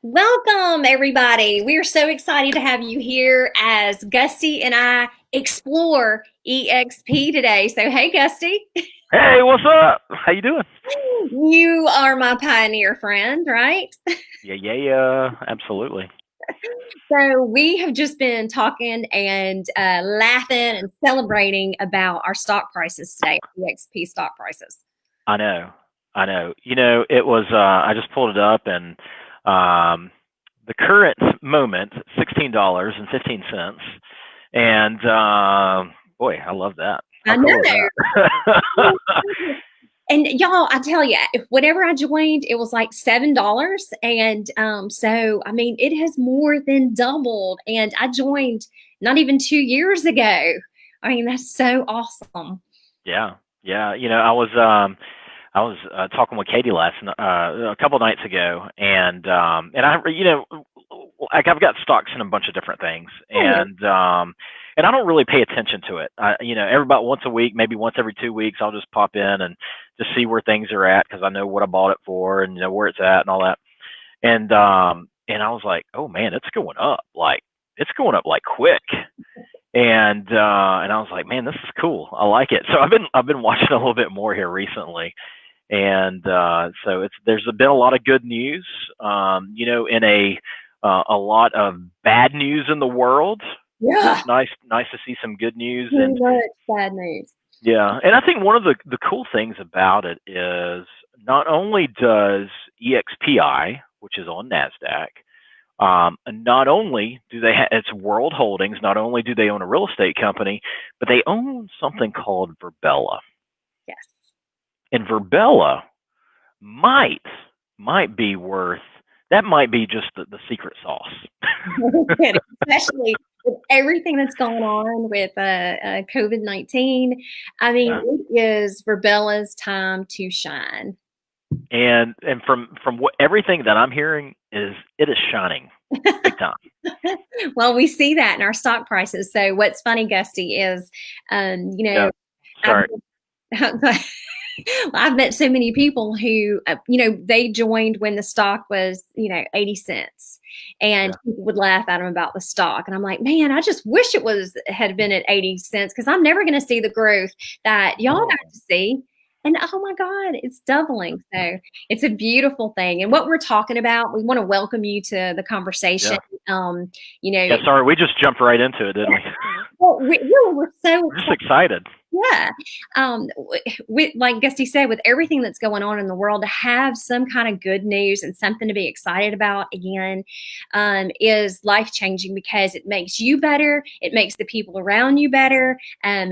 Welcome, everybody. We are so excited to have you here as Gusty and I explore eXp today. So, hey, Gusty, Hey, what's up? How you doing? you are my pioneer friend, right? Yeah, absolutely. So, we have just been talking and laughing and celebrating about our stock prices today, eXp stock prices. I know, I know. It was. I just pulled it up, and um, the current moment, $16.15, and boy, I love that. How I cool is know. that? And y'all, I tell you, whenever I joined, it was like $7. And so, I mean, it has more than doubled. And I joined not even 2 years ago. I mean, that's so awesome. Yeah, yeah. I was talking with Katie a couple nights ago, and like I've got stocks in a bunch of different things, Oh, and I don't really pay attention to it. Every about once a week, maybe once every 2 weeks, I'll just pop in and just see where things are at because I know what I bought it for and where it's at and all that. And I was like, oh man, it's going up, like quick. And I was like, man, this is cool. I like it. So I've been watching a little bit more here recently, and so there's been a lot of good news, in a lot of bad news in the world. It's yeah. nice to see some good news. Too And much bad news. yeah, and I think one of the cool things about it is not only does EXPI, which is on Nasdaq, and not only do it's World Holdings, not only do they own a real estate company, but they own something called Verbella. Yes. And Verbella might might be worth that might be just the secret sauce. Especially with everything that's going on with COVID-19. I mean, Yeah. it is for Bella's time to shine. And from what everything that I'm hearing is it is shining big time. Well, we see that in our stock prices. So what's funny, Gusty, is Yeah. I've Sorry. I've met so many people who they joined when the stock was 80 cents, and Yeah. people would laugh at them about the stock, and I'm like, man, I just wish it was had been at 80 cents because I'm never going to see the growth that y'all No. got to see. And oh my God, it's doubling. So it's a beautiful thing. And what we're talking about, we want to welcome you to the conversation. Yeah. Um, you know, Yeah. Sorry, we just jumped right into it, didn't we? well, we're so We're just excited. yeah. Like Gusty said, with everything that's going on in the world, to have some kind of good news and something to be excited about again is life changing because it makes you better. It makes the people around you better.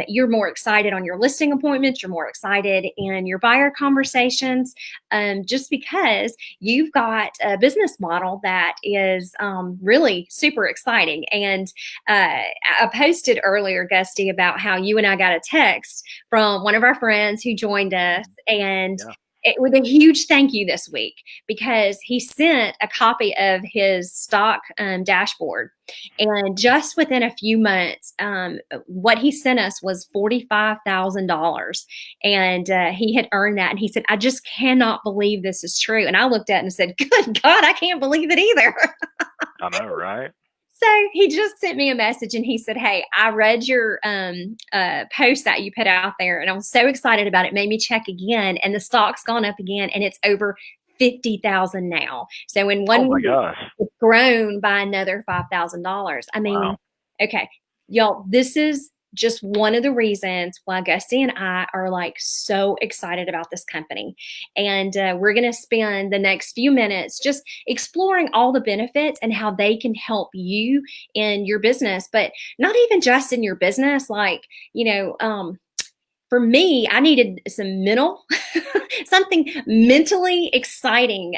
You're more excited on your listing appointments. You're more excited in your buyer conversations just because you've got a business model that is really super exciting. And I posted earlier, Gusty, about how you and I got a text from one of our friends who joined us, and Yeah. with a huge thank you this week because he sent a copy of his stock dashboard. And just within a few months, what he sent us was $45,000. And he had earned that. And he said, I just cannot believe this is true. And I looked at it and said, good God, I can't believe it either. I know, right? So he just sent me a message and he said, hey, I read your post that you put out there and I was so excited about it. It made me check again and the stock's gone up again and it's over 50,000 now. So in Oh one my week, gosh. it's grown by another $5,000. I mean, Wow. okay, y'all, this is just one of the reasons why Gusty and I are like so excited about this company. And we're going to spend the next few minutes just exploring all the benefits and how they can help you in your business, but not even just in your business. Like, for me, I needed something mentally exciting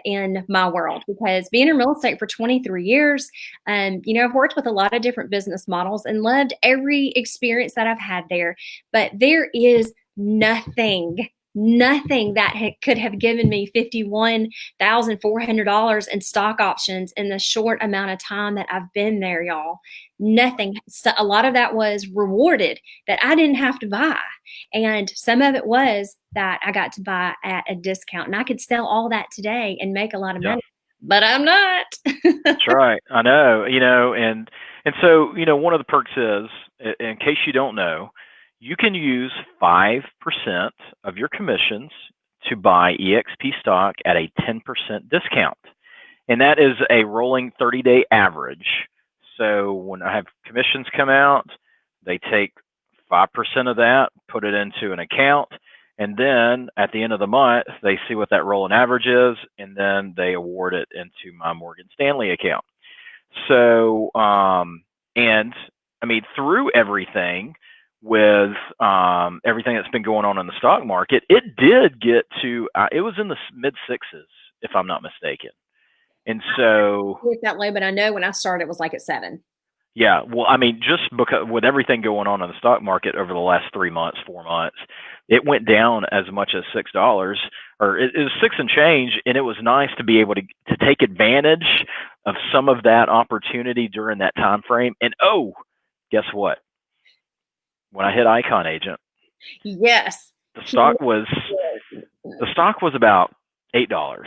in my world because being in real estate for 23 years, I've worked with a lot of different business models and loved every experience that I've had there. But there is nothing that could have given me $51,400 in stock options in the short amount of time that I've been there, y'all. Nothing. So a lot of that was rewarded that I didn't have to buy. And some of it was that I got to buy at a discount and I could sell all that today and make a lot of Yeah. money. but I'm not. That's right. I know, and so, one of the perks is, in case you don't know, you can use 5% of your commissions to buy eXp stock at a 10% discount. And that is a rolling 30-day average. So when I have commissions come out, they take 5% of that, put it into an account, and then at the end of the month, they see what that rolling average is, and then they award it into my Morgan Stanley account. So, and I mean, through everything, with everything that's been going on in the stock market, it did get to, it was in the mid sixes, if I'm not mistaken. And so, It's that low, but I know when I started, it was like at 7. yeah, well, I mean, just because with everything going on in the stock market over the last 3 months, 4 months, it went down as much as $6, or it was six and change, and it was nice to be able to take advantage of some of that opportunity during that time frame. And oh, guess what? When I hit Icon Agent, Yes. the stock was the stock was about $8.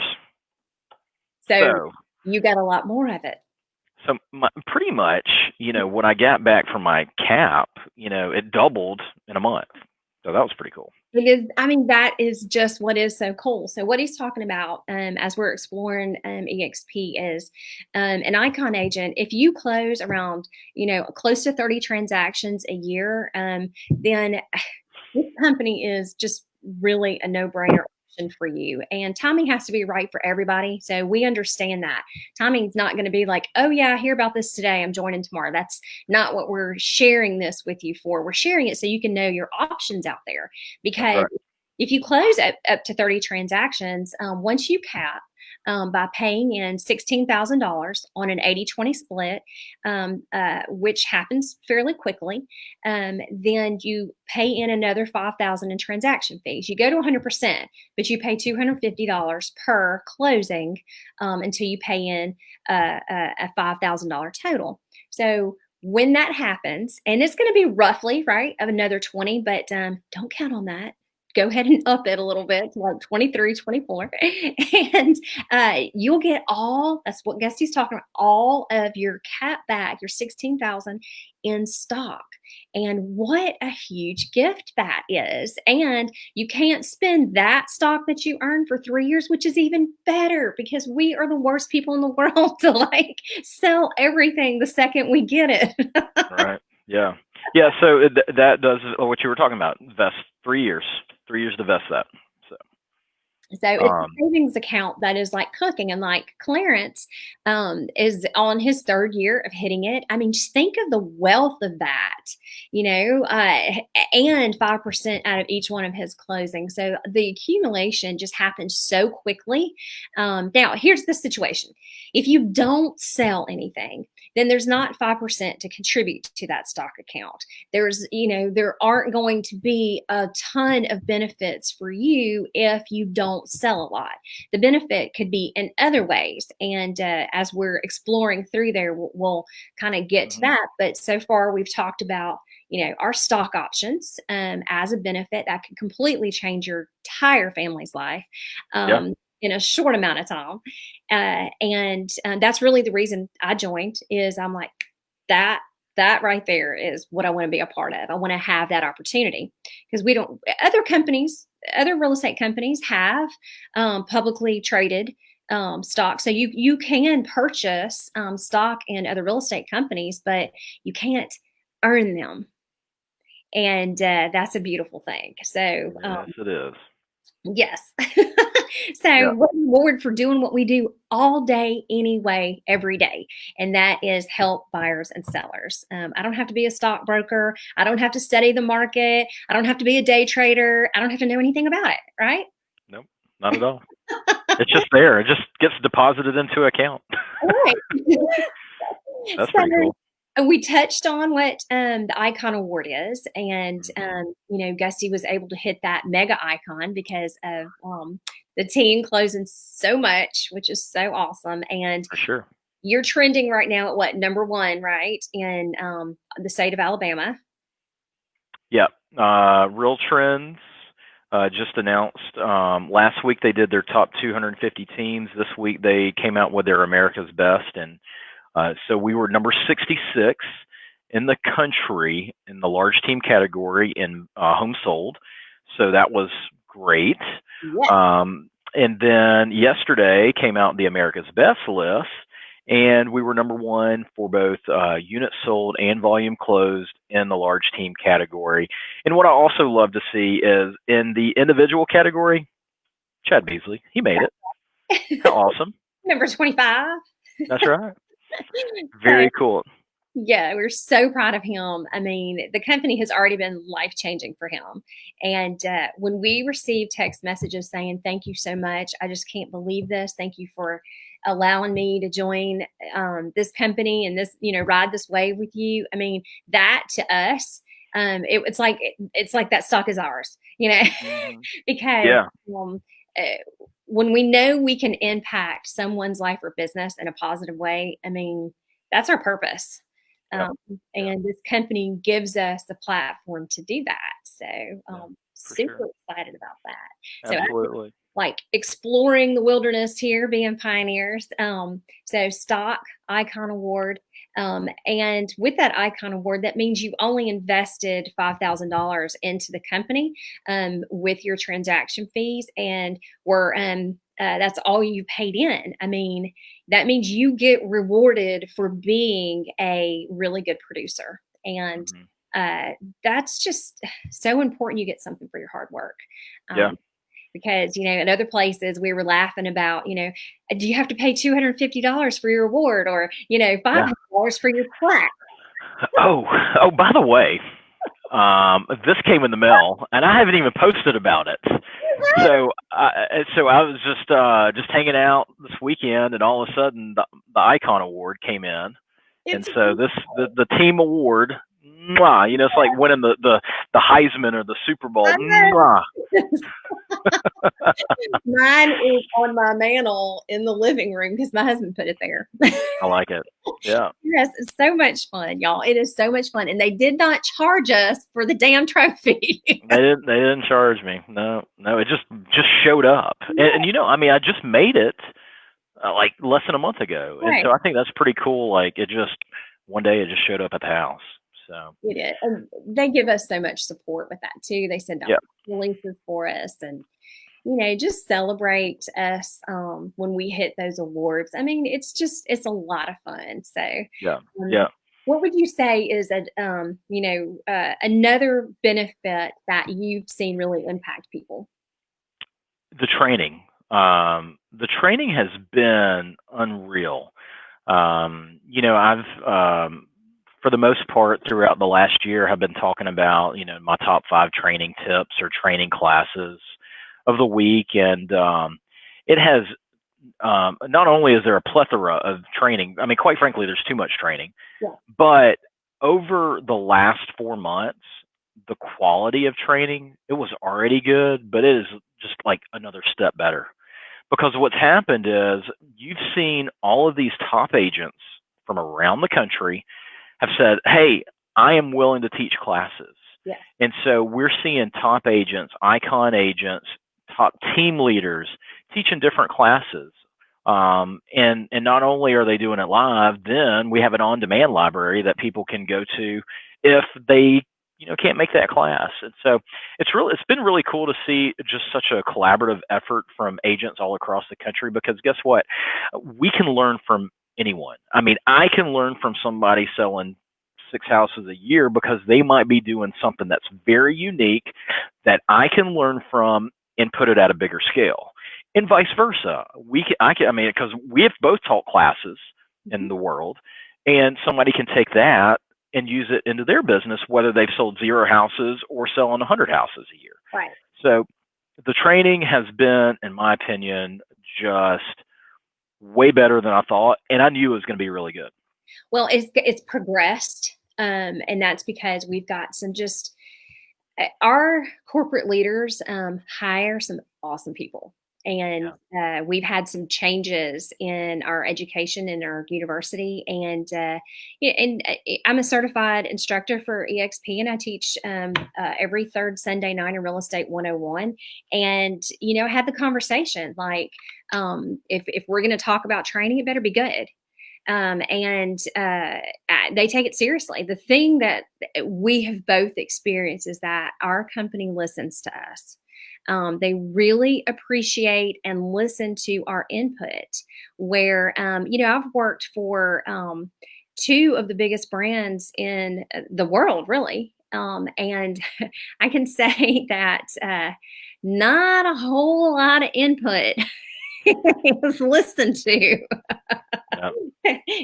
So So you got a lot more of it. So pretty much, when I got back from my cap, it doubled in a month. So that was pretty cool. Because I mean, that is just what is so cool. So what he's talking about, as we're exploring EXP, is an icon agent. If you close around, close to 30 transactions a year, then this company is just really a no-brainer option for you. And timing has to be right for everybody. So we understand that. Timing's not going to be like, oh yeah, I hear about this today, I'm joining tomorrow. That's not what we're sharing this with you for. We're sharing it so you can know your options out there. Because Right. if you close up to 30 transactions, once you cap, by paying in $16,000 on an 80-20 split, which happens fairly quickly, then you pay in another $5,000 in transaction fees. You go to 100%, but you pay $250 per closing until you pay in a $5,000 total. So when that happens, and it's going to be roughly right of another 20, but don't count on that. Go ahead and up it a little bit to like 23, 24. And you'll get that's what Gusty's talking about, all of your cap back, your 16,000 in stock. And what a huge gift that is. And you can't spend that stock that you earned for 3 years, which is even better because we are the worst people in the world to like sell everything the second we get it. Right. Yeah. Yeah. So that does what you were talking about. Vest 3 years. 3 years to vest that. So. So it's a savings account that is like cooking, and like Clarence is on his 3rd year of hitting it. I mean, just think of the wealth of that, and 5% out of each one of his closings. So the accumulation just happens so quickly. Now, here's the situation: if you don't sell anything, then there's not 5% to contribute to that stock account. There aren't going to be a ton of benefits for you if you don't sell a lot. The benefit could be in other ways. And as we're exploring through there, we'll kind of get to that. But so far, we've talked about, our stock options as a benefit that could completely change your entire family's life. Yeah. In a short amount of time. And that's really the reason I joined, is I'm like, that right there is what I want to be a part of. I want to have that opportunity, because other real estate companies have publicly traded stock. So you can purchase stock in other real estate companies, but you can't earn them. And that's a beautiful thing. So Yes, it is. yes. So Yeah. we're rewarded for doing what we do all day, anyway, every day. And that is help buyers and sellers. I don't have to be a stockbroker. I don't have to study the market. I don't have to be a day trader. I don't have to know anything about it, right? Nope. Not at all. It's just there. It just gets deposited into an account. All right. That's So pretty cool. we touched on what the Icon Award is, and Gusty was able to hit that mega icon because of the team closing so much, which is so awesome. And For sure. you're trending right now at what, number 1, right, in the state of Alabama? Yeah. Real Trends just announced last week they did their top 250 teams. This week they came out with their America's Best, and so we were number 66 in the country in the large team category in home sold. So that was great. Yes. And then yesterday came out the America's Best list, and we were number one for both units sold and volume closed in the large team category. And what I also love to see is in the individual category, Chad Beasley, he made it. How awesome. Number 25. That's right. So, Very cool. yeah, we're so proud of him. I mean, the company has already been life-changing for him. And when we receive text messages saying, thank you so much, I just can't believe this. Thank you for allowing me to join this company and this, ride this wave with you. I mean, that to us, it's like that stock is ours, Mm-hmm. because Yeah. uh, when we know we can impact someone's life or business in a positive way, I mean, that's our purpose. Yep. And this company gives us the platform to do that. So super Sure. excited about that. So Absolutely. like exploring the wilderness here, being pioneers. So stock icon award. And with that icon award, that means you only invested $5,000 into the company with your transaction fees, and were that's all you paid in. I mean, that means you get rewarded for being a really good producer. And that's just so important. You get something for your hard work. Yeah. Because, in other places we were laughing about, do you have to pay $250 for your award, or, $500 for your plaque? Oh, by the way, this came in the mail, and I haven't even posted about it. So I was just hanging out this weekend, and all of a sudden the Icon Award came in, and so the team award, mwah, it's like winning the Heisman or the Super Bowl. Mwah. Mine is on my mantle in the living room because my husband put it there. I like it. Yeah. Yes, it's so much fun, y'all. It is so much fun, and they did not charge us for the damn trophy. They didn't charge me. No, it just showed up, and I mean, I just made it like less than a month ago, Right. and so I think that's pretty cool. Like it just one day it just showed up at the house. So it is. And they give us so much support with that too. They send out releases for us, and just celebrate us when we hit those awards. I mean, it's a lot of fun. So yeah. What would you say is another benefit that you've seen really impact people? The training. The training has been unreal. I've for the most part throughout the last year have been talking about my top 5 training tips or training classes of the week, and it has not only is there a plethora of training. I mean, quite frankly, there's too much training. Yeah. But over the last 4 months, the quality of training, it was already good, but it is just like another step better. Because what's happened is you've seen all of these top agents from around the country have said, hey, I am willing to teach classes. Yeah. And so we're seeing top agents, icon agents, top team leaders teaching different classes. And not only are they doing it live, then we have an on-demand library that people can go to if they can't make that class. And so it's been really cool to see just such a collaborative effort from agents all across the country, because guess what? We can learn from anyone. I mean, I can learn from somebody selling 6 houses a year because they might be doing something that's very unique that I can learn from and put it at a bigger scale. And vice versa. Because we have both taught classes in the world, and somebody can take that and use it into their business, whether they've sold 0 houses or selling 100 houses a year. Right. So the training has been, in my opinion, just way better than I thought, and I knew it was going to be really good. Well, it's progressed, and that's because we've got some our corporate leaders hire some awesome people. And Yeah. we've had some changes in our education in our university, and yeah, and I'm a certified instructor for EXP, and I teach every third Sunday night in Real Estate 101. And I had the conversation like, if we're going to talk about training, it better be good. And they take it seriously. The thing that we have both experienced is that our company listens to us. They really appreciate and listen to our input. Where, I've worked for two of the biggest brands in the world, really. And I can say that not a whole lot of input was listened to. Yeah.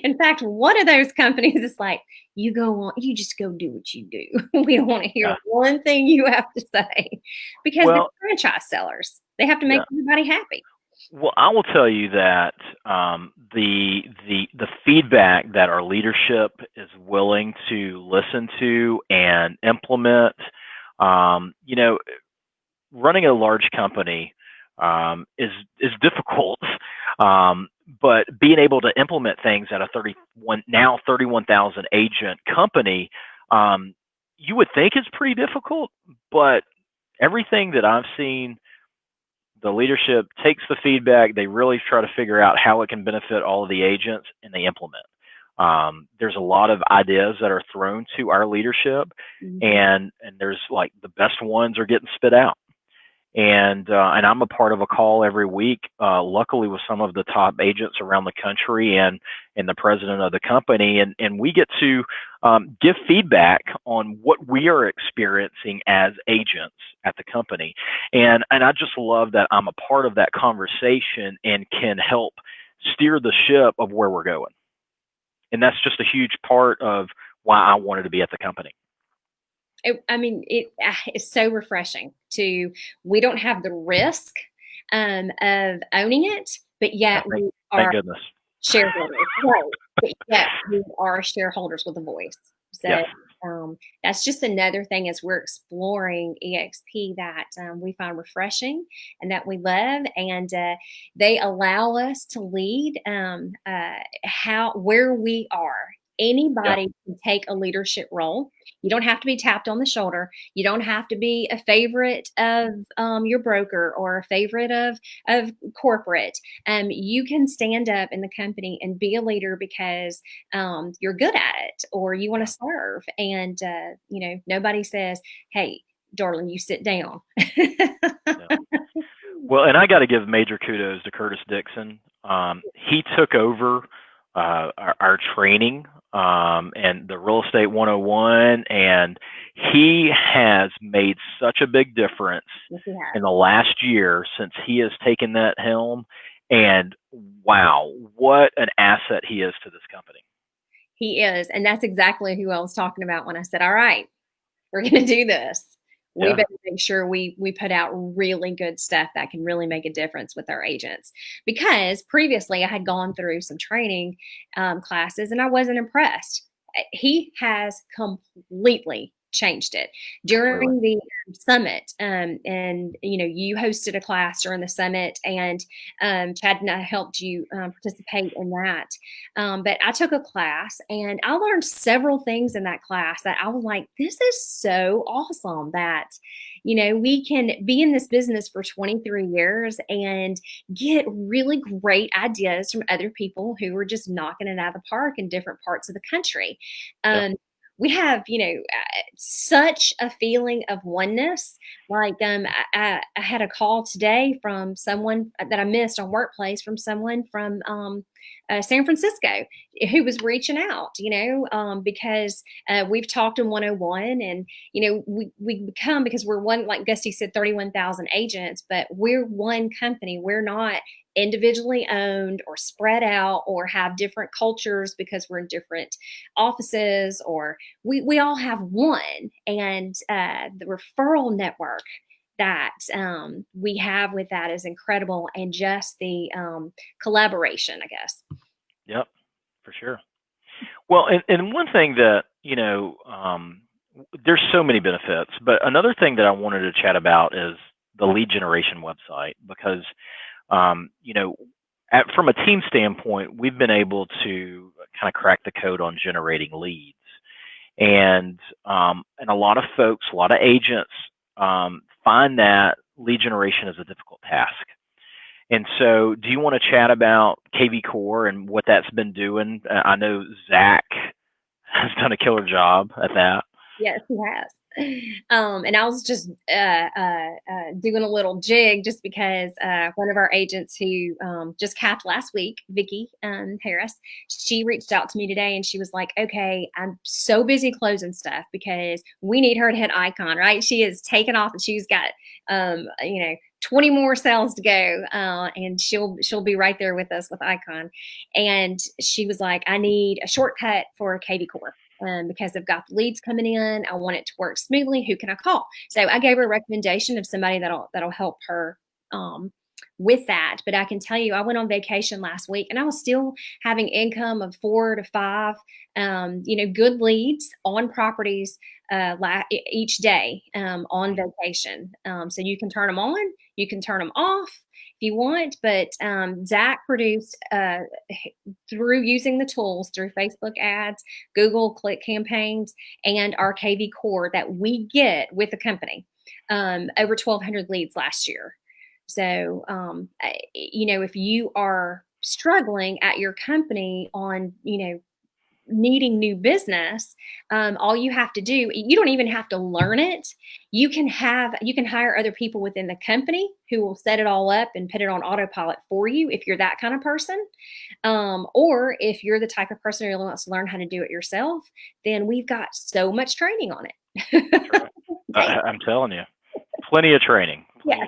In fact, one of those companies is like, you go on, you just go do what you do. We don't want to hear Yeah. one thing you have to say, because they're Well, franchise sellers. They have to make yeah. everybody happy. Well, I will tell you that the feedback that our leadership is willing to listen to and implement, you know, running a large company is difficult, but being able to implement things at a 31,000 agent company, you would think it's pretty difficult, but everything that I've seen, the leadership takes the feedback. They really try to figure out how it can benefit all of the agents, and they implement. There's a lot of ideas that are thrown to our leadership, Mhm. and there's like the best ones are getting spit out. And I'm a part of a call every week, luckily with some of the top agents around the country and the president of the company, and we get to give feedback on what we are experiencing as agents at the company, and I just love that I'm a part of that conversation and can help steer the ship of where we're going, and that's just a huge part of why I wanted to be at the company. It's so refreshing to. We don't have the risk of owning it, but Yeah, yet thank we thank are goodness. shareholders, right? But yet we are shareholders with a voice. So Yes. that's just another thing as we're exploring EXP that we find refreshing and that we love, and they allow us to lead how where we are. Yeah. Anybody can take a leadership role. You don't have to be tapped on the shoulder. You don't have to be a favorite of your broker or a favorite of corporate. You can stand up in the company and be a leader because you're good at it or you want Yeah. to serve. And, nobody says, hey, darling, you sit down. Yeah. Well, and I got to give major kudos to Curtis Dixon. He took over our training and the Real Estate 101, and he has made such a big difference Yes, he has. in the last year since he has taken that helm. And wow, what an asset he is to this company. He is. And that's exactly who I was talking about when I said, all right, we're going to do this. We Yeah. better make sure we put out really good stuff that can really make a difference with our agents. Because previously I had gone through some training classes and I wasn't impressed. He has completely changed it Completely. during the summit. And you hosted a class during the summit, and Chad and I helped you participate in that. But I took a class and I learned several things in that class that I was like, this is so awesome that, we can be in this business for 23 years and get really great ideas from other people who are just knocking it out of the park in different parts of the country. Yeah. Um, we have, such a feeling of oneness. Like I had a call today from someone that I missed on Workplace, from someone from San Francisco who was reaching out, because we've talked in 101, and we become, because we're one, like Gusty said, 31,000 agents, but we're one company. We're not individually owned or spread out or have different cultures because we're in different offices, or we all have one. And the referral network that we have with that is incredible, and just the collaboration, I guess. Yep. For sure. Well, and one thing that, there's so many benefits, but another thing that I wanted to chat about is the lead generation website, because You know, from a team standpoint, we've been able to kind of crack the code on generating leads, and a lot of folks, a lot of agents find that lead generation is a difficult task. And so, do you want to chat about KV Core and what that's been doing? I know Zach has done a killer job at that. Yes, he has. And I was just doing a little jig just because one of our agents who just capped last week, Vicky Harris, she reached out to me today and she was like, okay, I'm so busy closing stuff because we need her to hit icon, right? She has taken off and she's got, 20 more sales to go, and she'll be right there with us with icon. And she was like, I need a shortcut for KV Core. Because I've got the leads coming in, I want it to work smoothly. Who can I call? So I gave her a recommendation of somebody that'll help her with that. But I can tell you, I went on vacation last week, and I was still having income of 4 to 5, good leads on properties each day on vacation. So you can turn them on, you can turn them off if you want, but Zach produced through using the tools through Facebook ads, Google click campaigns, and our KV Core that we get with the company, over 1,200 leads last year. So, if you are struggling at your company on, needing new business, all you have to do, you don't even have to learn it. You can hire other people within the company who will set it all up and put it on autopilot for you if you're that kind of person. Or if you're the type of person who wants to learn how to do it yourself, then we've got so much training on it. I'm telling you, plenty of training. Yeah.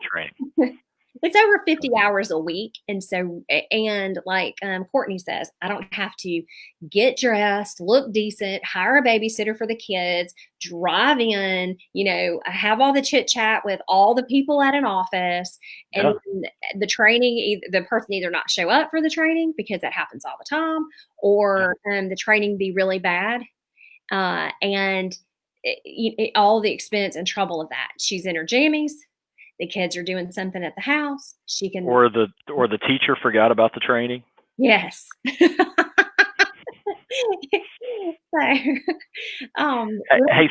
It's over 50 hours a week. And so, and like Courtney says, I don't have to get dressed, look decent, hire a babysitter for the kids, drive in, have all the chit chat with all the people at an office. And the training, the person either not show up for the training because that happens all the time, or the training be really bad. And all the expense and trouble of that. She's in her jammies. The kids are doing something at the house. She can, or the teacher forgot about the training. Yes. Hey,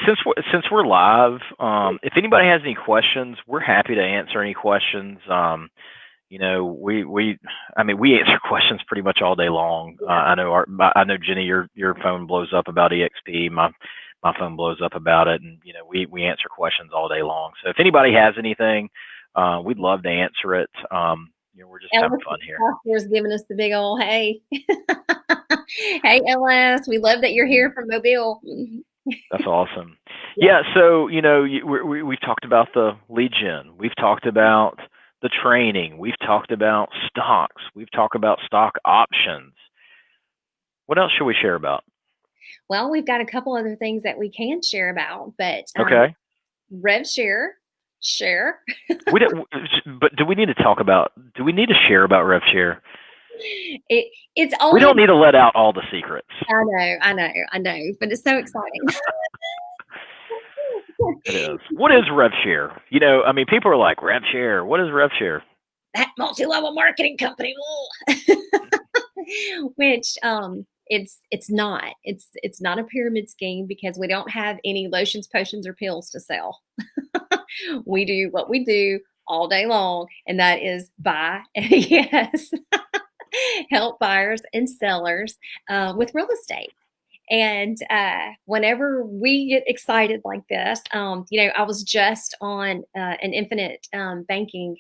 since we're live, if anybody has any questions, we're happy to answer any questions. We answer questions pretty much all day long. I know Genny, your phone blows up about eXp. My phone blows up about it, and we answer questions all day long. So if anybody has anything, we'd love to answer it. We're just having fun here. Ellis giving us the big old hey. Hey Ellis, we love that you're here from Mobile. That's awesome. Yeah, so we've talked about the lead gen, we've talked about the training, we've talked about stocks, we've talked about stock options. What else should we share about? Well, we've got a couple other things that we can share about, but okay. Rev share. But do we need to share about rev share? It's only, we don't need to let out all the secrets. I know, but it's so exciting. It is. What is rev share? People are like, rev share. What is rev share? That multi-level marketing company. Which it's not. It's not a pyramid scheme because we don't have any lotions, potions, or pills to sell. We do what we do all day long, and that is buy. Yes. Help buyers and sellers with real estate. And whenever we get excited like this, I was just on an infinite banking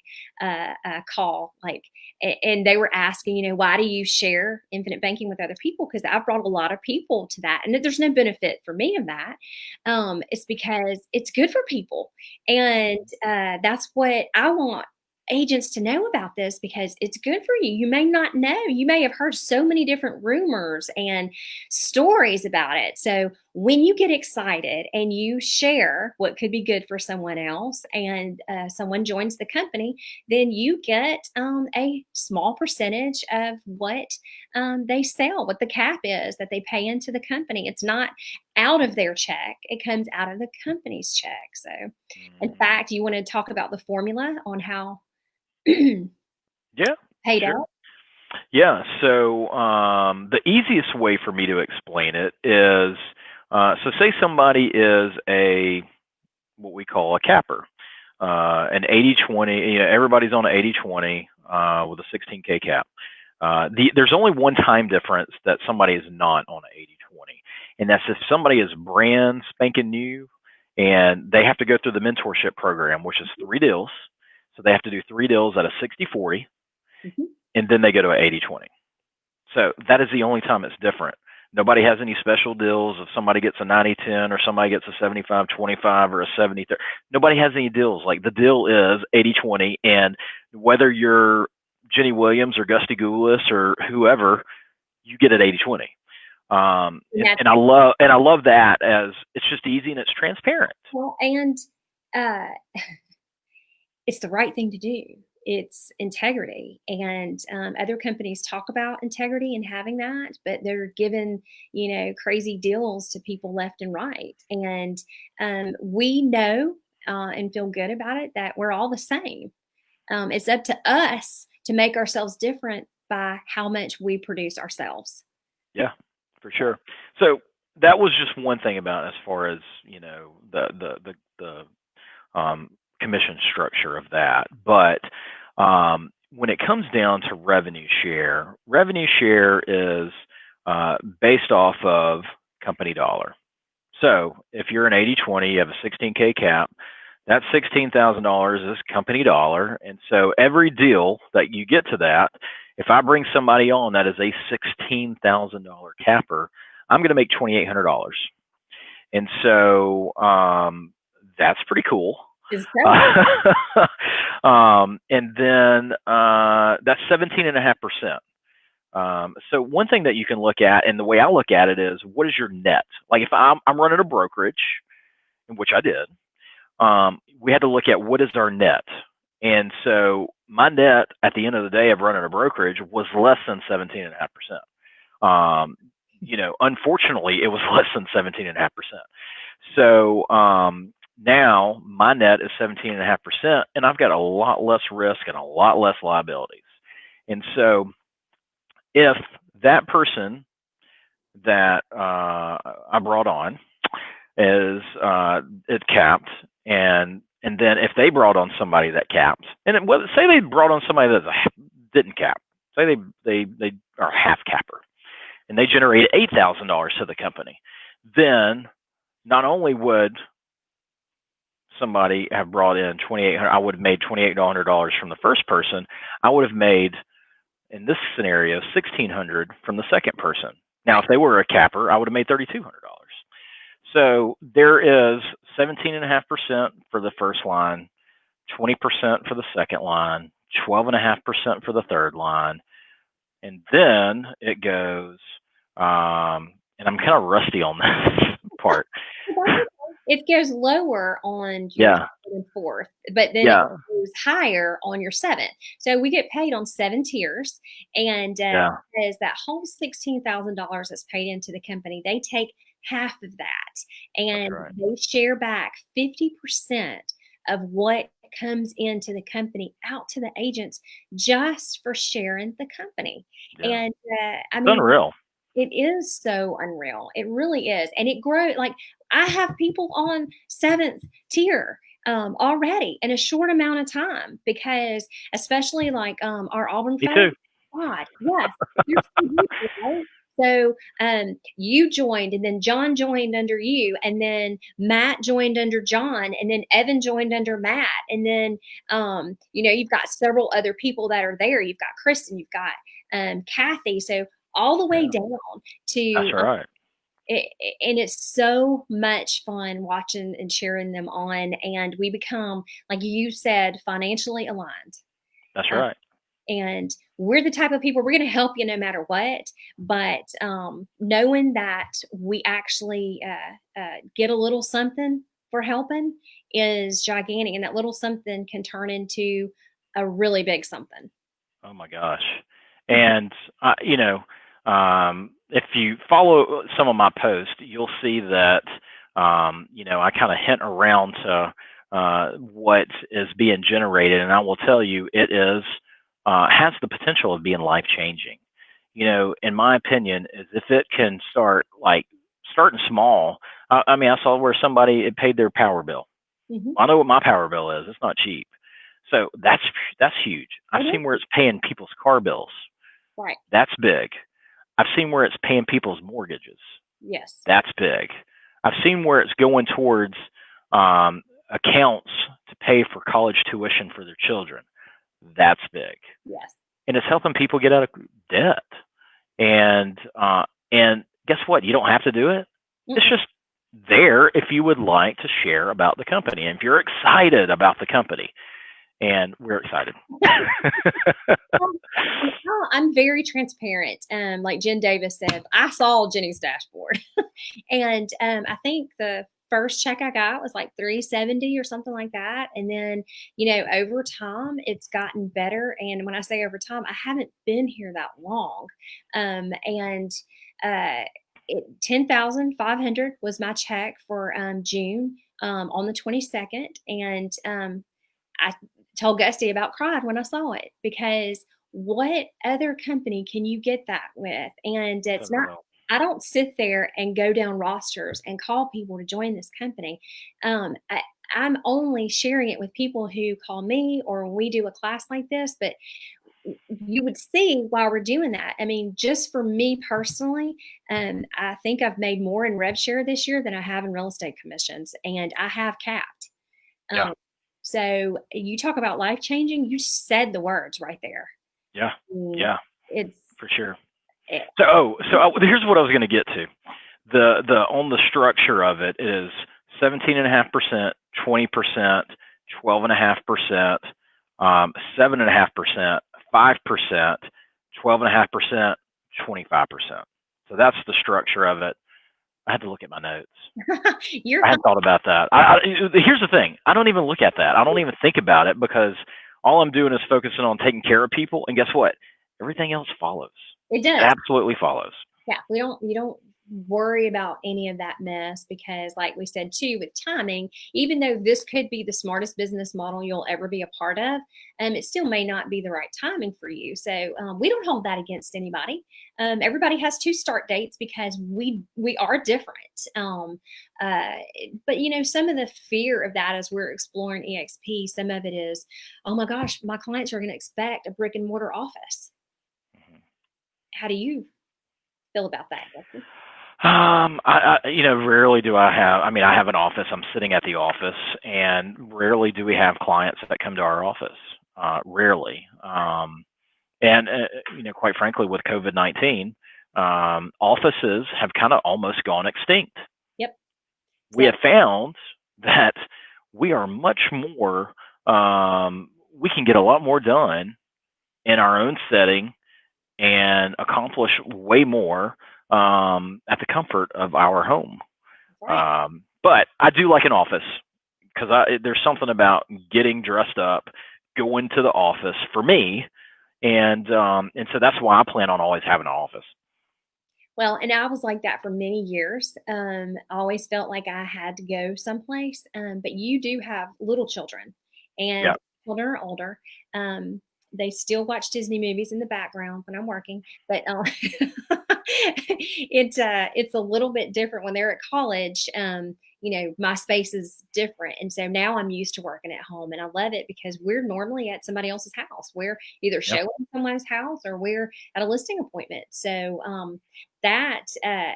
call, and they were asking, why do you share infinite banking with other people? Because I've brought a lot of people to that, and there's no benefit for me in that. It's because it's good for people, and that's what I want agents to know about this, because it's good for you. You may not know. You may have heard so many different rumors and stories about it. So when you get excited and you share what could be good for someone else, and someone joins the company, then you get a small percentage of what they sell, what the cap is that they pay into the company. It's not out of their check. It comes out of the company's check. So in fact, you want to talk about the formula on how Yeah, paid sure. out? Yeah, so the easiest way for me to explain it is, so say somebody is a what we call a capper, an 80/20. You know, everybody's on an 80/20 with a 16K cap. There's only one time difference that somebody is not on an 80/20, and that's if somebody is brand spanking new and they have to go through the mentorship program, which is 3 deals. So they have to do 3 deals at a 60/40, Mhm. and then they go to an 80/20. So that is the only time it's different. Nobody has any special deals if somebody gets a 90/10 or somebody gets a 75/25 or a 70/30. Nobody has any deals. Like the deal is 80/20, and whether you're Genny Williams or Gusty Gulas or whoever, you get it 80/20. And that's And I love that as it's just easy and it's transparent. well, and uh, it's the right thing to do. It's integrity, and other companies talk about integrity and having that, but they're giving crazy deals to people left and right, and we know and feel good about it that we're all the same. It's up to us to make ourselves different by how much we produce ourselves. Yeah, for sure. So that was just one thing about as far as the commission structure of that. But when it comes down to revenue share is based off of company dollar. So if you're an 80/20, you have a 16K cap, that's $16,000 is company dollar. And so every deal that you get to that, if I bring somebody on that is a $16,000 capper, I'm going to make $2,800. And so that's pretty cool. Is that And then that's 17.5%. So one thing that you can look at, and the way I look at it is, what is your net? Like if I'm running a brokerage, which I did, we had to look at what is our net. And so my net at the end of the day of running a brokerage was less than 17.5%. Unfortunately, it was less than 17.5%. So now my net is 17.5%, and I've got a lot less risk and a lot less liabilities. And so if that person that I brought on is it capped, and then if they brought on somebody that capped, and say they brought on somebody that didn't cap, say they are half capper, and they generated $8,000 to the company, then not only would somebody have brought in 2,800, I would have made $2,800 from the first person. I would have made, in this scenario, 1,600 from the second person. Now, if they were a capper, I would have made $3,200. So there is 17.5% for the first line, 20% for the second line, 12.5% for the third line, and then it goes. And I'm kind of rusty on this part. it goes lower on your Yeah, third and fourth, but then it yeah, goes higher on your seventh. So we get paid on 7 tiers, and yeah. as that whole $16,000 that's paid into the company, they take half of that, That's and right. they share back 50% of what comes into the company out to the agents just for sharing the company. Yeah, And I it's mean, unreal. it is so unreal. It really is. And it grows. Like I have people on seventh tier already in a short amount of time because especially like our Auburn Me folks, too. God, yes, you're so beautiful, right? So you joined, and then John joined under you, and then Matt joined under John, and then Evan joined under Matt, and then you've got several other people that are there. You've got Kristen, you've got Kathy. So all the way Yeah, down that's to right. and it's so much fun watching and cheering them on, and we become, like you said, financially aligned. That's uh, right. and we're the type of people, we're going to help you no matter what, but knowing that we actually get a little something for helping is gigantic, and that little something can turn into a really big something. Oh my gosh. And if you follow some of my posts, you'll see that I kind of hint around to what is being generated, and I will tell you, it is has the potential of being life changing. In my opinion, is if it can starting small. I mean, I saw where somebody it paid their power bill. Mhm. I know what my power bill is. It's not cheap. So that's huge. I've Mhm. seen where it's paying people's car bills. Right. That's big. I've seen where it's paying people's mortgages. Yes. That's big. I've seen where it's going towards accounts to pay for college tuition for their children. That's big. Yes. And it's helping people get out of debt. And guess what? You don't have to do it. It's Mm-mm. just there if you would like to share about the company and if you're excited about the company. And we're excited. I'm very transparent. Like Jen Davis said, I saw Jenny's dashboard, and I think the first check I got was like 370 or something like that. And then, over time, it's gotten better. And when I say over time, I haven't been here that long. And uh, 10,500 was my check for June on the 22nd, and I told Gusty about cried when I saw it because what other company can you get that with? And it's not, Unreal. I don't sit there and go down rosters and call people to join this company. I'm only sharing it with people who call me or when we do a class like this, but you would see while we're doing that. I mean, just for me personally, I think I've made more in rev share this year than I have in real estate commissions, and I have capped. Yeah. Um, so you talk about life changing. You said the words right there. Yeah. Mm, Yeah. It's For sure. it, Here's what I was going to get to. The on the structure of it is 17.5%, 20%, 12.5%, 7.5%, 5%, 12.5%, 25%. So that's the structure of it. I had to look at my notes. you're I fine. hadn't thought about that. Here's the thing. I don't even look at that. I don't even think about it because all I'm doing is focusing on taking care of people. And guess what? Everything else follows. It It does. absolutely follows. Yeah, you don't worry about any of that mess because like we said too with timing, even though this could be the smartest business model you'll ever be a part of, it still may not be the right timing for you. So we don't hold that against anybody. Everybody has two start dates because we are different. Uh, but some of the fear of that as we're exploring EXP, some of it is, oh my gosh, my clients are going to expect a brick and mortar office. How do you feel about that, Becky? Rarely do I have. I mean, I have an office. I'm sitting at the office, and rarely do we have clients that come to our office. Rarely. And quite frankly, with COVID-19, offices have kind of almost gone extinct. Yep. We So have found that we are much more. We can get a lot more done in our own setting and accomplish way more at the comfort of our home. right. But I do like an office because there's something about getting dressed up, going to the office for me, and so that's why I plan on always having an office. Well, and I was like that for many years. I always felt like I had to go someplace. But you do have little children, Yeah, and children are older. They still watch Disney movies in the background when I'm working, but it's a little bit different when they're at college. My space is different, and so now I'm used to working at home, and I love it because we're normally at somebody else's house. We're either yeah. showing someone's house or we're at a listing appointment. So that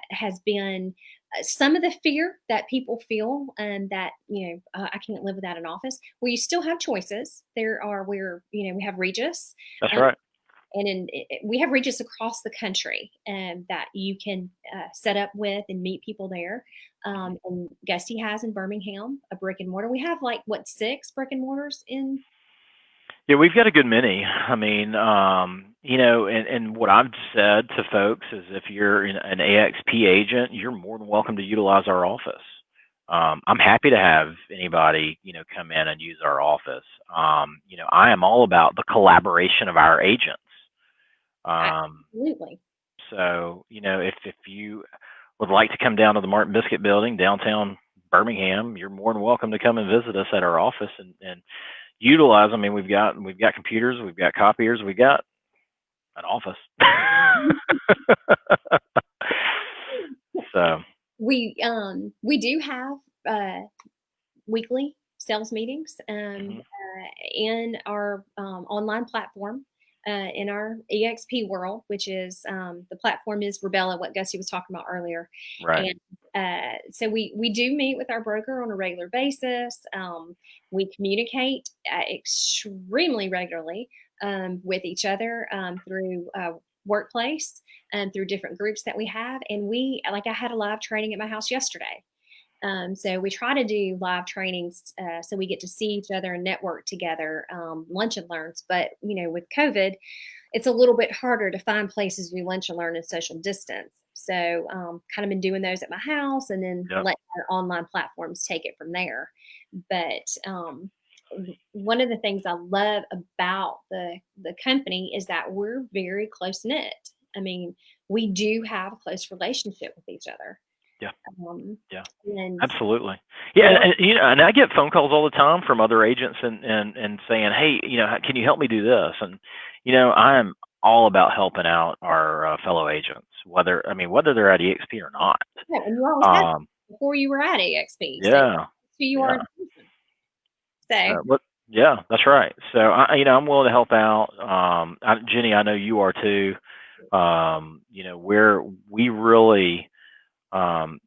has been some of the fear that people feel, that I can't live without an office. Well, you still have choices. There are where we have Regis, That's um, right. and we have Regis across the country, that you can set up with and meet people there. And Gusty has in Birmingham a brick and mortar. We have like what, 6 brick and mortars in. Yeah, we've got a good many. I mean, and what I've said to folks is if you're an AXP agent, you're more than welcome to utilize our office. I'm happy to have anybody, come in and use our office. I am all about the collaboration of our agents. Absolutely. So, if you would like to come down to the Martin Biscuit Building, downtown Birmingham, you're more than welcome to come and visit us at our office and utilize. I mean, we've got computers, we've got copiers, we've got an office. So We do have weekly sales meetings mhm, in our online platform. In our EXP world, which is the platform is Rebella, what Gusty was talking about earlier, right. and so we do meet with our broker on a regular basis. We communicate extremely regularly with each other through workplace and through different groups that we have. And we, like, I had a live training at my house yesterday. So we try to do live trainings so we get to see each other and network together, lunch and learns. But with COVID, it's a little bit harder to find places to do lunch and learn and social distance. So kind of been doing those at my house, and then Yep. let our online platforms take it from there. But one of the things I love about the company is that we're very close knit. I mean, we do have a close relationship with each other. Yeah. Um, Yeah. and Absolutely. we Yeah, don't. and I get phone calls all the time from other agents and saying, "Hey, can you help me do this?" And I'm all about helping out our fellow agents, whether they're at eXp or not. Yeah, and you always had Um, before you were at eXp, so yeah, who you are yeah, as a person. So but yeah, that's right. So I'm willing to help out. Jenny, I know you are too. We really um,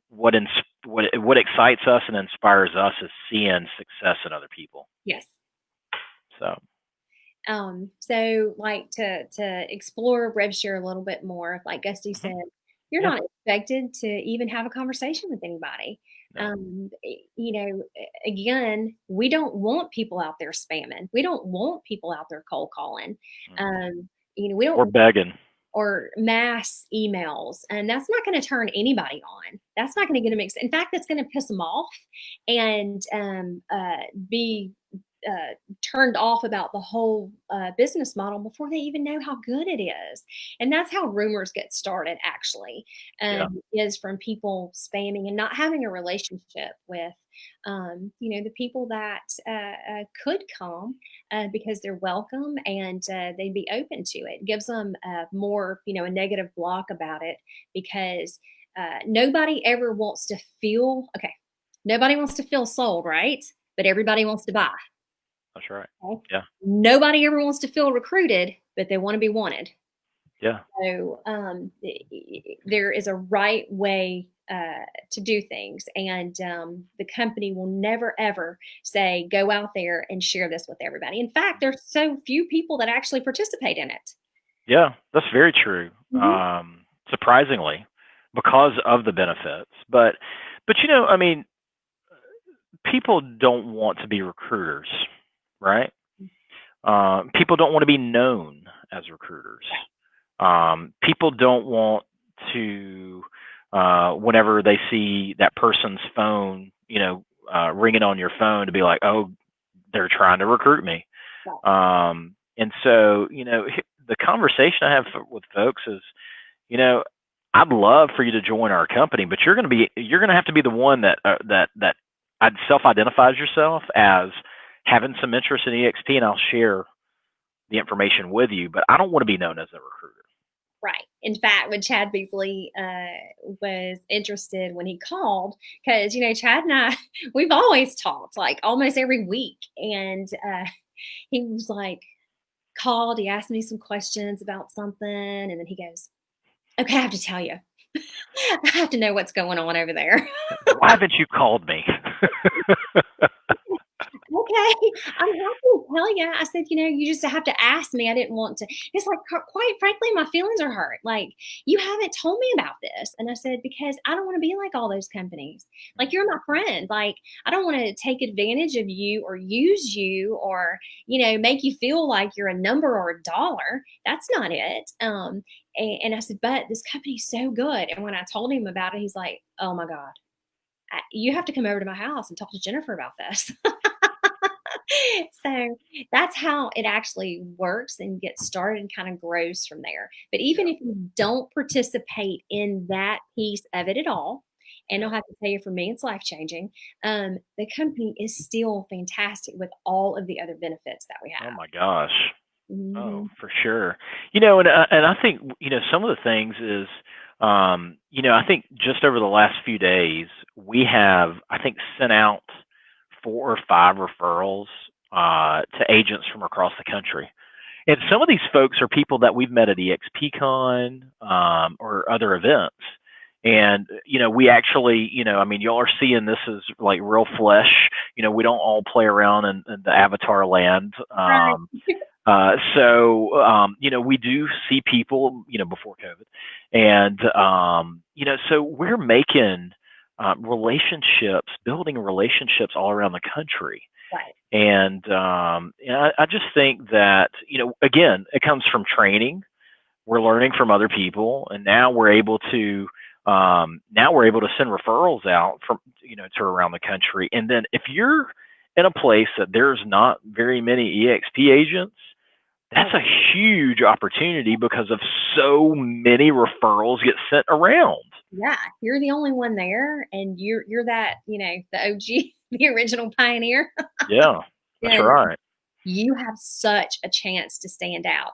what excites us and inspires us is seeing success in other people. yes. So So like to explore rev share a little bit more, like Gusty mhm, said, you're yeah, not expected to even have a conversation with anybody. no, Again, we don't want people out there spamming. We don't want people out there cold calling. mm-mm. We Or don't, begging. or mass emails, and that's not going to turn anybody on. That's not going to get them in fact, that's going to piss them off and be turned off about the whole business model before they even know how good it is. And that's how rumors get started, actually, Yeah, is from people spamming and not having a relationship with, the people that could come because they're welcome and they'd be open to it. Gives them more, a negative block about it because nobody ever wants to feel, okay, nobody wants to feel sold, right? But everybody wants to buy. that's right. Okay? Yeah, Nobody ever wants to feel recruited, but they want to be wanted. yeah, So there is a right way to do things, and the company will never ever say go out there and share this with everybody. In fact, there's so few people that actually participate in it. yeah. That's very true. Hmm. Surprisingly, because of the benefits, but people don't want to be recruiters, right? People don't want to be known as recruiters. People don't want to, whenever they see that person's phone, ringing on your phone, to be like, oh, they're trying to recruit me. And so, the conversation I have with folks is, you know, I'd love for you to join our company, but you're going to have to be the one that self-identifies yourself as having some interest in EXP, and I'll share the information with you, but I don't want to be known as a recruiter. Right. In fact, when Chad Beasley was interested when he called, because Chad and I, we've always talked like almost every week, and he was like called. He asked me some questions about something, and then he goes, "Okay, I have to tell you, I have to know what's going on over there." Why haven't you called me? Okay, I'm happy to tell you. I said, you just have to ask me. I didn't want to. It's like, quite frankly, my feelings are hurt. Like, you haven't told me about this. And I said, because I don't want to be like all those companies. Like, you're my friend. Like, I don't want to take advantage of you or use you or, make you feel like you're a number or a dollar. That's not it. And I said, but this company's so good. And when I told him about it, he's like, oh my God, you have to come over to my house and talk to Jennifer about this. So that's how it actually works and gets started and kind of grows from there. But even Yeah. if you don't participate in that piece of it at all, And Yeah. I'll have to tell you, for me, it's life changing. The company is still fantastic with all of the other benefits that we Oh have. my gosh. Oh, Hmm. for sure. And I think some of the things is, I think just over the last few days we have, I think, sent out 4 or 5 referrals to agents from across the country. And some of these folks are people that we've met at EXPCon or other events. And, we actually, I mean, y'all are seeing this as like real flesh. We don't all play around in the avatar land. Right. We do see people, before COVID. And, so we're making relationships, building relationships all around the country. Right. And I just think that, again, it comes from training. We're learning from other people, and now we're able to send referrals out from to around the country. And then if you're in a place that there's not very many EXP agents, that's a huge opportunity because of so many referrals get sent around. Yeah, you're the only one there, and you're that, the OG, the original pioneer. Yeah, that's And right. you have such a chance to stand out.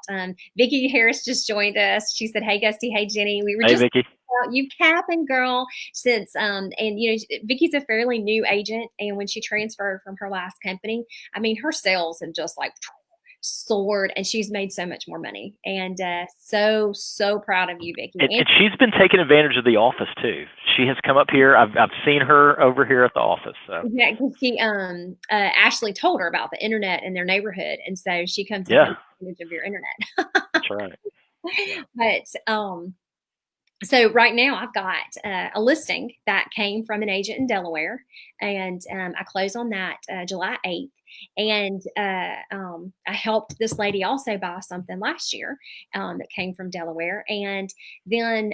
Vicki Harris just joined us. She said, "Hey, Gusty. Hey, Jenny. We were Hey, just Vicky. about you capping, girl." Since and Vicki's a fairly new agent, and when she transferred from her last company, I mean, her sales have just like soared, and she's made so much more money. And so proud of you, Vicki. And she's been taking advantage of the office too. She has come up here. I've seen her over here at the office. So Yeah, because she Ashley told her about the internet in their neighborhood, and so she comes and yeah, takes advantage of your internet. that's right. Yeah. But so right now I've got a listing that came from an agent in Delaware, and I closed on that July 8th. And I helped this lady also buy something last year that came from Delaware. And then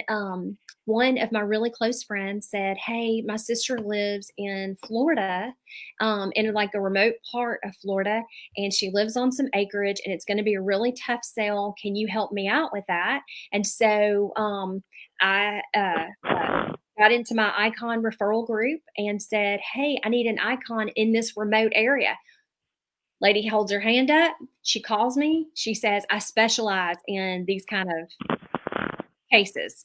one of my really close friends said, "Hey, my sister lives in Florida, in like a remote part of Florida, and she lives on some acreage, and it's going to be a really tough sale. Can you help me out with that?" And so I got into my icon referral group and said, "Hey, I need an icon in this remote area." Lady holds her hand up. She calls me. She says, "I specialize in these kind of cases."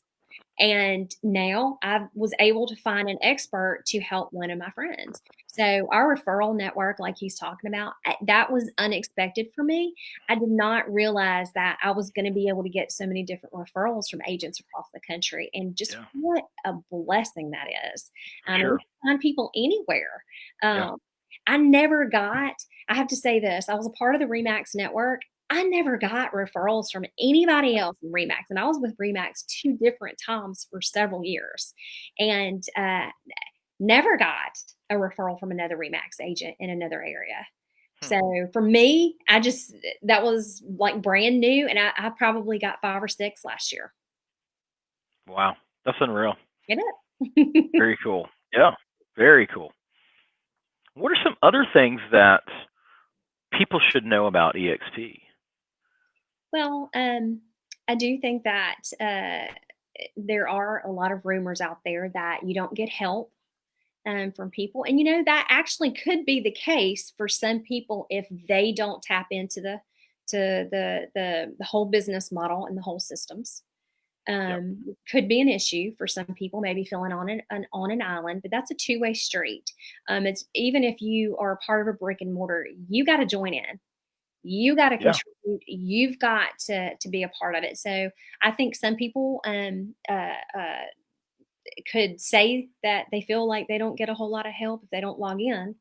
And now I was able to find an expert to help one of my friends. So our referral network, like he's talking about, that was unexpected for me. I did not realize that I was going to be able to get so many different referrals from agents across the country. And just Yeah, what a blessing that is. for And we sure. can find people anywhere. Yeah, Um, I never got, I have to say this, I was a part of the Remax network. I never got referrals from anybody else in Remax, and I was with Remax 2 different times for several years, and never got a referral from another Remax agent in another area. hmm. So for me, that was like brand new, and I probably got 5 or 6 last year. Wow, that's unreal. It is. Very cool. Yeah, very cool. What are some other things that people should know about EXP? Well, I do think that there are a lot of rumors out there that you don't get help from people. And that actually could be the case for some people if they don't tap into the whole business model and the whole systems. Yep. Could be an issue for some people, maybe feeling on an island, but that's a two-way street. It's even if you are a part of a brick and mortar, you got to join in. You got to Yeah. contribute. You've got to be a part of it. So I think some people could say that they feel like they don't get a whole lot of help if they don't log in.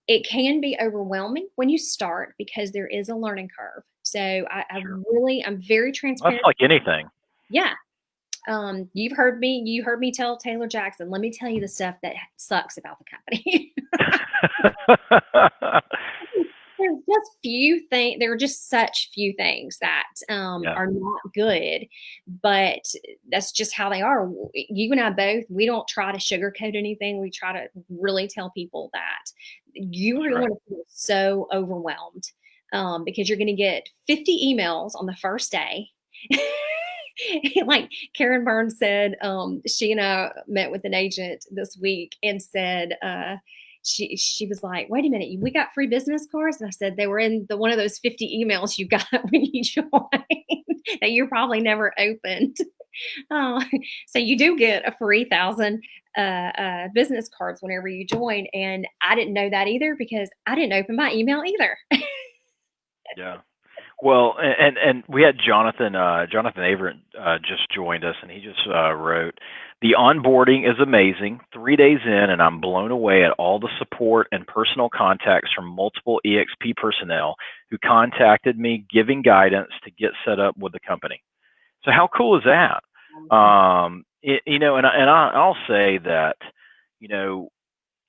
It can be overwhelming when you start because there is a learning curve. So Sure. I'm very That's transparent. like anything. Yeah. You heard me tell Taylor Jackson, let me tell you the stuff that sucks about the company. There's just few things. There are just such few things that yeah. are not good, but that's just how they are. You and I both, we don't try to sugarcoat anything. We try to really tell people that you That's are right. going to feel so overwhelmed because you're going to get 50 emails on the first day. Like Karen Burns said, she and I met with an agent this week and said, she was like, wait a minute, we got free business cards? And I said, they were in one of those 50 emails you got when you joined that you probably never opened. Oh, so you do get a free 1,000 business cards whenever you join. And I didn't know that either because I didn't open my email either. Yeah. Well, and we had Jonathan Averett just joined us, and he just wrote, the onboarding is amazing. 3 days in, and I'm blown away at all the support and personal contacts from multiple eXp personnel who contacted me, giving guidance to get set up with the company. So how cool is that? I'll say that, you know,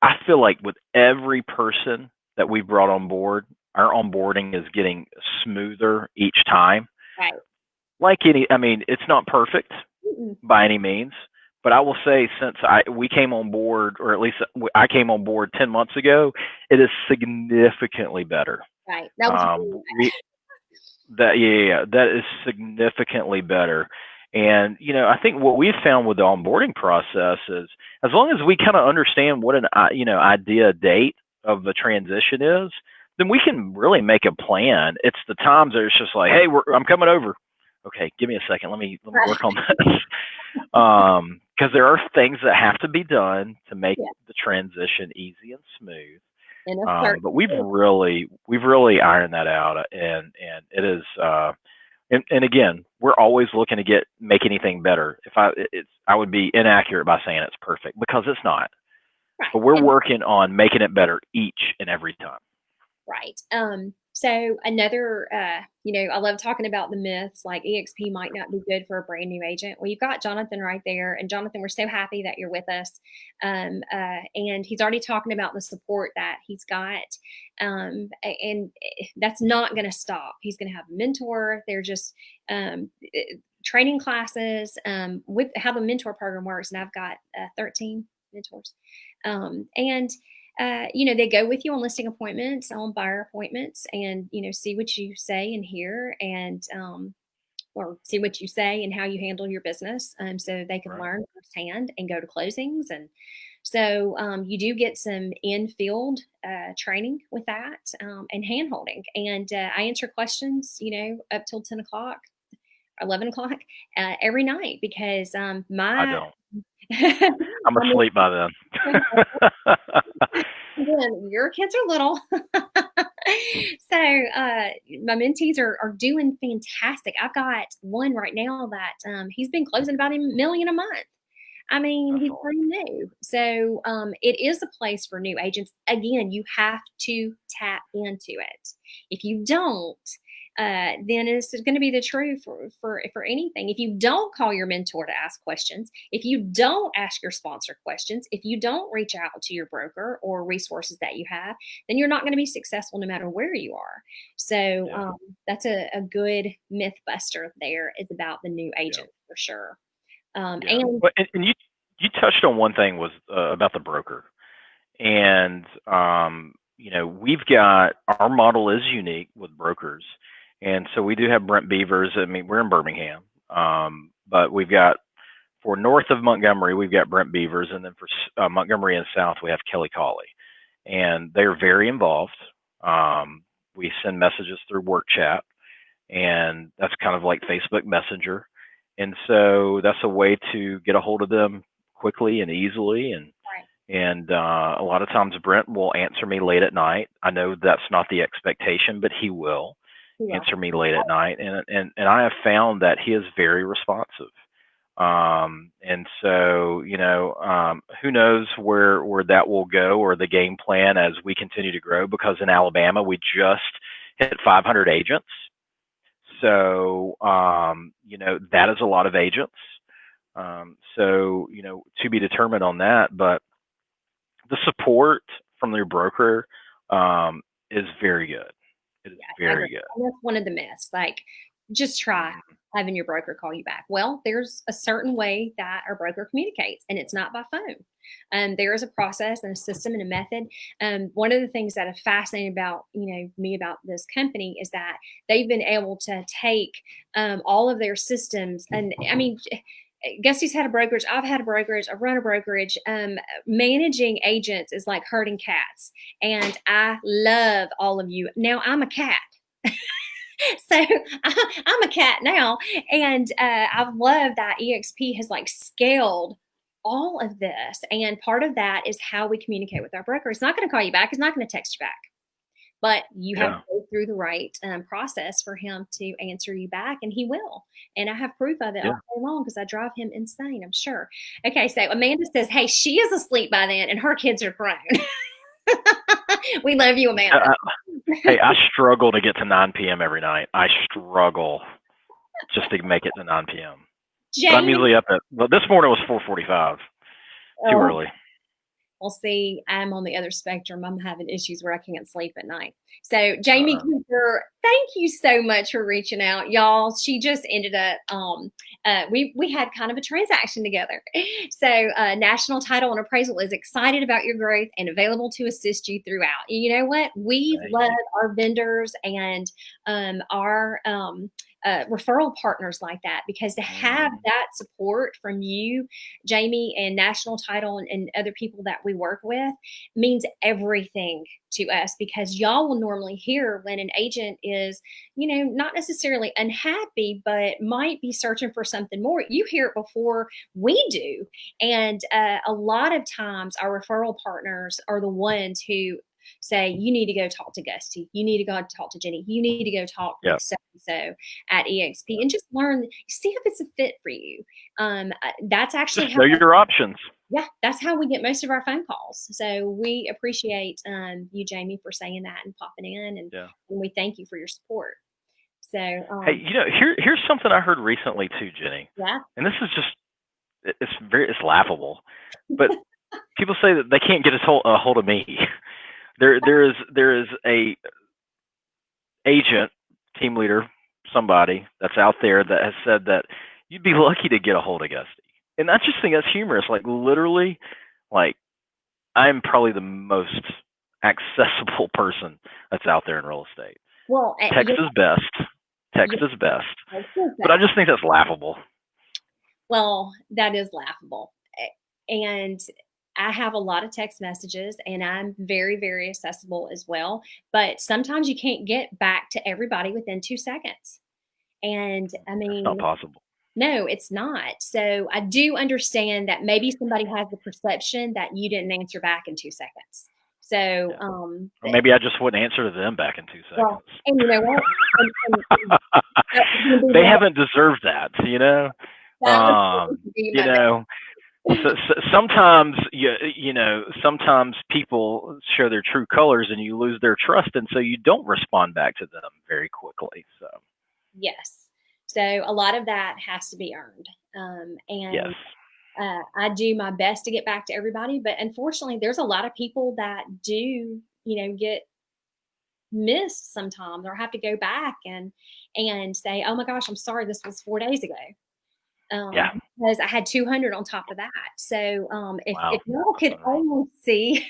I feel like with every person that we brought on board, our onboarding is getting smoother each time. Right. Like I mean, it's not perfect by any means, but I will say since we came on board, or at least I came on board 10 months ago, it is significantly better. Right. That was that is significantly better. And, I think what we've found with the onboarding process is as long as we kind of understand what an, idea date of the transition is, then we can really make a plan. It's the times that it's just like, hey, I'm coming over. Okay, give me a second. Let me work on this. Because there are things that have to be done to make the transition easy and smooth. But we've really ironed that out, and it is. And again, we're always looking to make anything better. I would be inaccurate by saying it's perfect because it's not. Right. But we're working on making it better each and every time. Right. So another, I love talking about the myths, like eXp might not be good for a brand new agent. Well, you've got Jonathan right there. And Jonathan, we're so happy that you're with us. And he's already talking about the support that he's got. And that's not going to stop. He's going to have a mentor. They're just training classes with how the mentor program works. And I've got 13 mentors. They go with you on listing appointments, on buyer appointments, and, see what you say and hear, and, or see what you say and how you handle your business. So they can learn firsthand and go to closings. And so you do get some in-field training with that and hand holding. And I answer questions, up till 10 o'clock, 11 o'clock every night because I don't. I'm asleep by then. Again, your kids are little. So my mentees are doing fantastic. I've got one right now that he's been closing about $1 million a month. I mean, he's pretty new. So it is a place for new agents. Again, you have to tap into it. If you don't, then it's going to be the truth for anything. If you don't call your mentor to ask questions, if you don't ask your sponsor questions, if you don't reach out to your broker or resources that you have, then you're not going to be successful no matter where you are. So that's a good myth buster there. It's about the new agent for sure. And you touched on one thing was about the broker. And, we've got, our model is unique with brokers. And so we do have Brent Beavers. I mean, we're in Birmingham, but we've got, for north of Montgomery, we've got Brent Beavers. And then for Montgomery and south, we have Kelly Colley. And they're very involved. We send messages through work chat, and that's kind of like Facebook Messenger. And so that's a way to get a hold of them quickly and easily. And a lot of times Brent will answer me late at night. I know that's not the expectation, but he will answer me late at night. And I have found that he is very responsive. And so, who knows where that will go, or the game plan as we continue to grow, because in Alabama, we just hit 500 agents. So, that is a lot of agents. So, to be determined on that, but the support from your broker is very good. It is very good. And that's one of the myths. Like, just try having your broker call you back. Well, there's a certain way that our broker communicates, and it's not by phone. There is a process and a system and a method. One of the things that is fascinating about me about this company is that they've been able to take all of their systems, and I mean, Gusty's had a brokerage. I've had a brokerage. I run a brokerage. Managing agents is like herding cats, and I love all of you. Now I'm a cat. So I'm a cat now, and I love that eXp has like scaled all of this, and part of that is how we communicate with our broker. It's not going to call you back. It's not going to text you back, but you have to go through the right process for him to answer you back, and he will. And I have proof of it all day long because I drive him insane, I'm sure. Okay, so Amanda says, hey, she is asleep by then, and her kids are grown. We love you, Amanda. Hey, I struggle to get to 9 p.m. every night. I struggle just to make it to 9 p.m. But I'm usually up at, well, this morning was 4:45. Too early. Well, see, I'm on the other spectrum. I'm having issues where I can't sleep at night. So Jamie Cooper, thank you so much for reaching out, y'all. She just ended up, we had kind of a transaction together. So National Title and Appraisal is excited about your growth and available to assist you throughout. You know what? We love our vendors and our referral partners like that, because to have that support from you, Jamie, and National Title and other people that we work with means everything to us, because y'all will normally hear when an agent is, not necessarily unhappy, but might be searching for something more. You hear it before we do. And a lot of times our referral partners are the ones who say, you need to go talk to Gusty. You need to go talk to Genny. You need to go talk to so at eXp and just learn, see if it's a fit for you. That's actually just know your options. Yeah, that's how we get most of our phone calls. So we appreciate you, Jamie, for saying that and popping in, and we thank you for your support. So hey, here's something I heard recently too, Genny. Yeah. And this is just it's laughable, but people say that they can't get a hold of me. There is a agent, team leader, somebody that's out there that has said that you'd be lucky to get a hold of Gusty. And I just think that's humorous. Like literally, like I'm probably the most accessible person that's out there in real estate. Well, text is best. Text is best. But I just think that's laughable. Well, that is laughable. And I have a lot of text messages, and I'm very, very accessible as well. But sometimes you can't get back to everybody within 2 seconds. And I mean, it's not possible. No, it's not. So I do understand that maybe somebody has the perception that you didn't answer back in 2 seconds. So or maybe I just wouldn't answer to them back in 2 seconds. Well, and you know what? They haven't deserved that, So sometimes sometimes people show their true colors and you lose their trust, and so you don't respond back to them very quickly. So yes, so a lot of that has to be earned, and I do my best to get back to everybody, but unfortunately, there's a lot of people that do get missed sometimes, or have to go back and say, oh my gosh, I'm sorry, this was 4 days ago. Because I had 200 on top of that. So if y'all could only see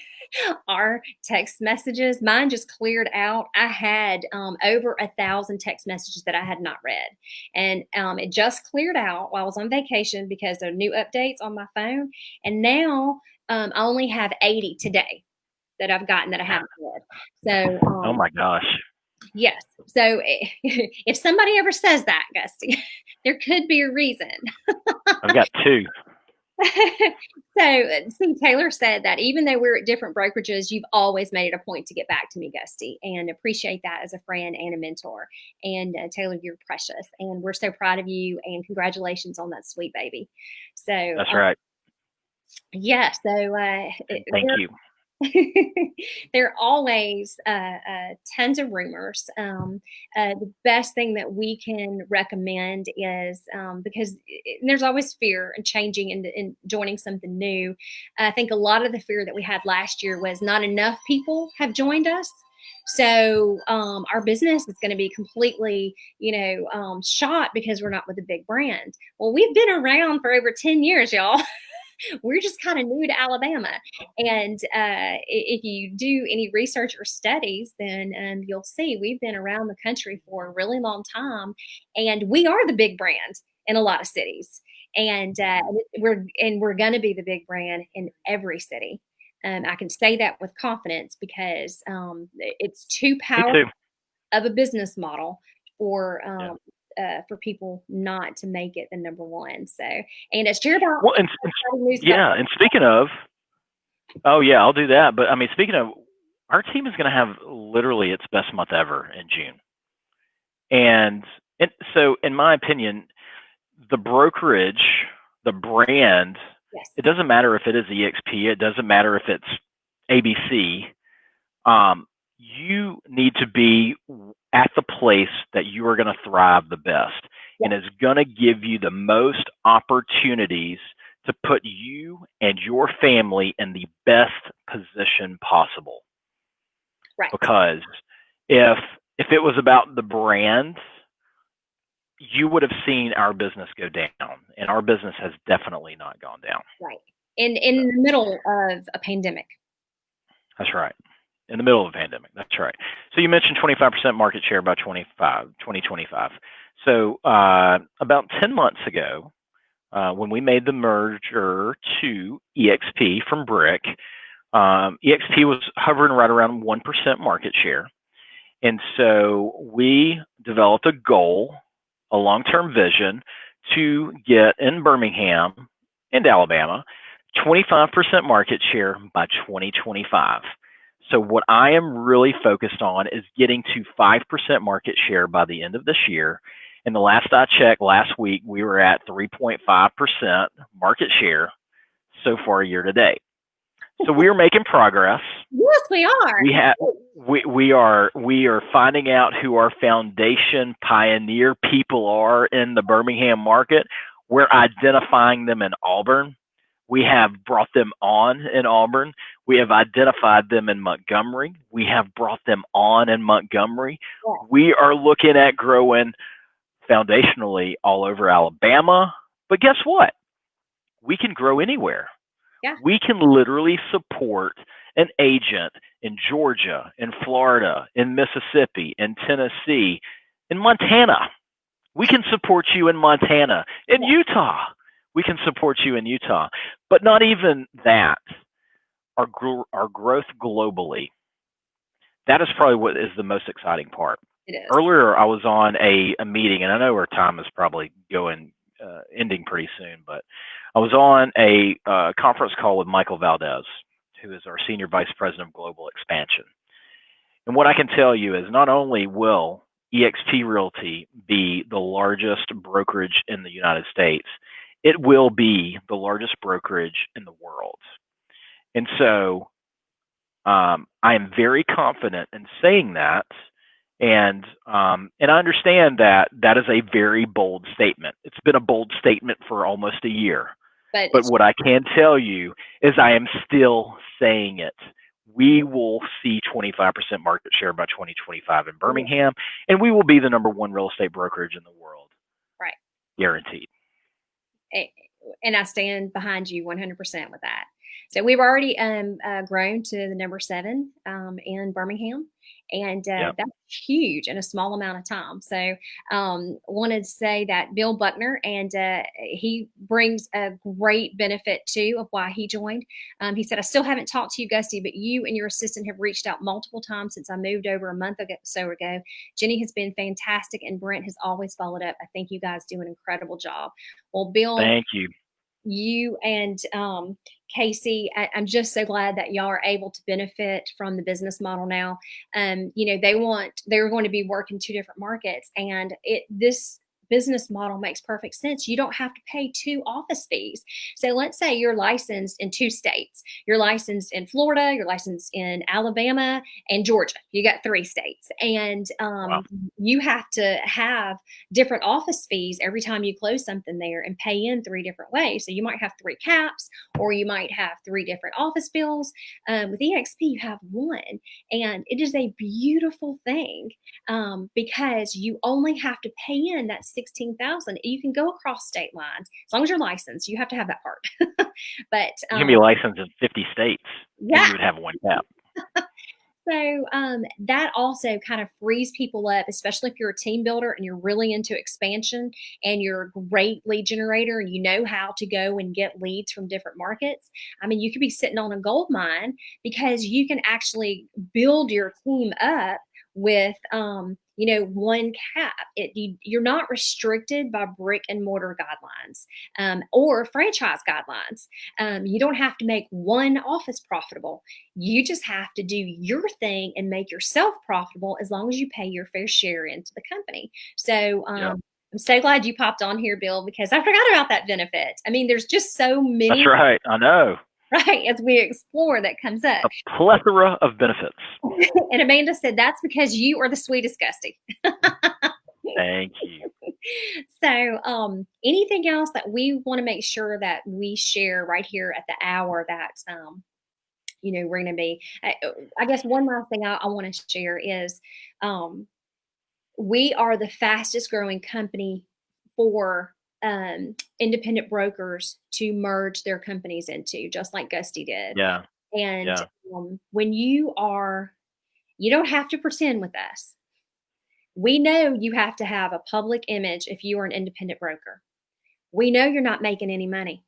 our text messages, mine just cleared out. I had over 1,000 text messages that I had not read. And it just cleared out while I was on vacation because there are new updates on my phone. And now I only have 80 today that I've gotten that I haven't read. So oh my gosh. Yes. So if somebody ever says that, Gusty, there could be a reason. I've got 2. So see, Taylor said that even though we're at different brokerages, you've always made it a point to get back to me, Gusty, and appreciate that as a friend and a mentor. And Taylor, you're precious, and we're so proud of you, and congratulations on that sweet baby. So that's right. Yeah. So thank you. There are always tons of rumors. The best thing that we can recommend is because there's always fear in changing and joining something new. I think a lot of the fear that we had last year was not enough people have joined us. So our business is going to be completely, shot because we're not with a big brand. Well, we've been around for over 10 years, y'all. We're just kind of new to Alabama. And if you do any research or studies, then you'll see we've been around the country for a really long time, and we are the big brand in a lot of cities. And we're going to be the big brand in every city. I can say that with confidence because it's too Me powerful too. of a business model for Yeah. for people not to make it the number one. So, and share about Well, exciting news about. yeah, and speaking of, oh yeah, I'll do that. But I mean, speaking of, our team is going to have literally its best month ever in June, and so in my opinion, the brokerage, the brand, Yes. it doesn't matter if it is eXp, it doesn't matter if it's ABC. You need to be at the place that you are going to thrive the best, and Yes. is going to give you the most opportunities to put you and your family in the best position possible. Right. Because if it was about the brand, you would have seen our business go down, and our business has definitely not gone down. Right. In So the middle of a pandemic. that's right. In the middle of a pandemic. That's right. So you mentioned 25% market share by 2025. So about 10 months ago, when we made the merger to eXp from Brick, eXp was hovering right around 1% market share. And so we developed a goal, a long-term vision to get in Birmingham and Alabama 25% market share by 2025. So what I am really focused on is getting to 5% market share by the end of this year. And the last I checked last week, we were at 3.5% market share so far year to date. So we are making progress. Yes, we are. We are finding out who our foundation pioneer people are in the Birmingham market. We're identifying them in Auburn. We have brought them on in Auburn. We have identified them in Montgomery. We have brought them on in Montgomery. Yeah. We are looking at growing foundationally all over Alabama. But guess what? We can grow anywhere. Yeah. We can literally support an agent in Georgia, in Florida, in Mississippi, in Tennessee, in Montana. We can support you in Montana, in Utah. We can support you in Utah. But not even that. Our growth globally. That is probably what is the most exciting part. It is. Earlier, I was on a meeting, and I know our time is probably ending pretty soon, but I was on a conference call with Michael Valdez, who is our Senior Vice President of Global Expansion. And what I can tell you is not only will eXp Realty be the largest brokerage in the United States, it will be the largest brokerage in the world. And so I am very confident in saying that. And I understand that that is a very bold statement. It's been a bold statement for almost a year. But what I can tell you is I am still saying it. We will see 25% market share by 2025 in Birmingham, and we will be the #1 real estate brokerage in the world. Right. Guaranteed. And I stand behind you 100% with that. So we've already grown to the #7 in Birmingham, and that's huge in a small amount of time. So wanted to say that Bill Buckner, and he brings a great benefit too of why he joined. He said, I still haven't talked to you, Gusty, but you and your assistant have reached out multiple times since I moved over a month ago. Genny has been fantastic, and Brent has always followed up. I think you guys do an incredible job. Well, Bill, thank you. You and Casey, I'm just so glad that y'all are able to benefit from the business model now. They're going to be working 2 different markets, and this business model makes perfect sense. You don't have to pay 2 office fees. So let's say you're licensed in 2 states. You're licensed in Florida, you're licensed in Alabama, and Georgia. You got 3 states. And Wow. you have to have different office fees every time you close something there and pay in 3 different ways. So you might have 3 caps, or you might have 3 different office bills. With eXp, you have 1. And it is a beautiful thing, because you only have to pay in that 16,000. You can go across state lines as long as you're licensed. You have to have that part. But You can be licensed in 50 states and yeah. you would have 1 cap. So that also kind of frees people up, especially if you're a team builder and you're really into expansion and you're a great lead generator and you know how to go and get leads from different markets. I mean, you could be sitting on a gold mine because you can actually build your team up with 1 cap. You're not restricted by brick and mortar guidelines, or franchise guidelines. You don't have to make 1 office profitable. You just have to do your thing and make yourself profitable as long as you pay your fair share into the company. So Yeah. I'm so glad you popped on here, Bill, because I forgot about that benefit. I mean, there's just so That's many, right. I know. right, as we explore that comes up. A plethora of benefits. And Amanda said, that's because you are the sweetest, Gusty. Thank you. So, anything else that we want to make sure that we share right here at the hour that, we're going to be, I guess one last thing I want to share is, we are the fastest growing company for independent brokers to merge their companies into, just like Gusty did. Yeah. And Yeah. when you don't have to pretend with us. We know you have to have a public image if you are an independent broker. We know you're not making any money.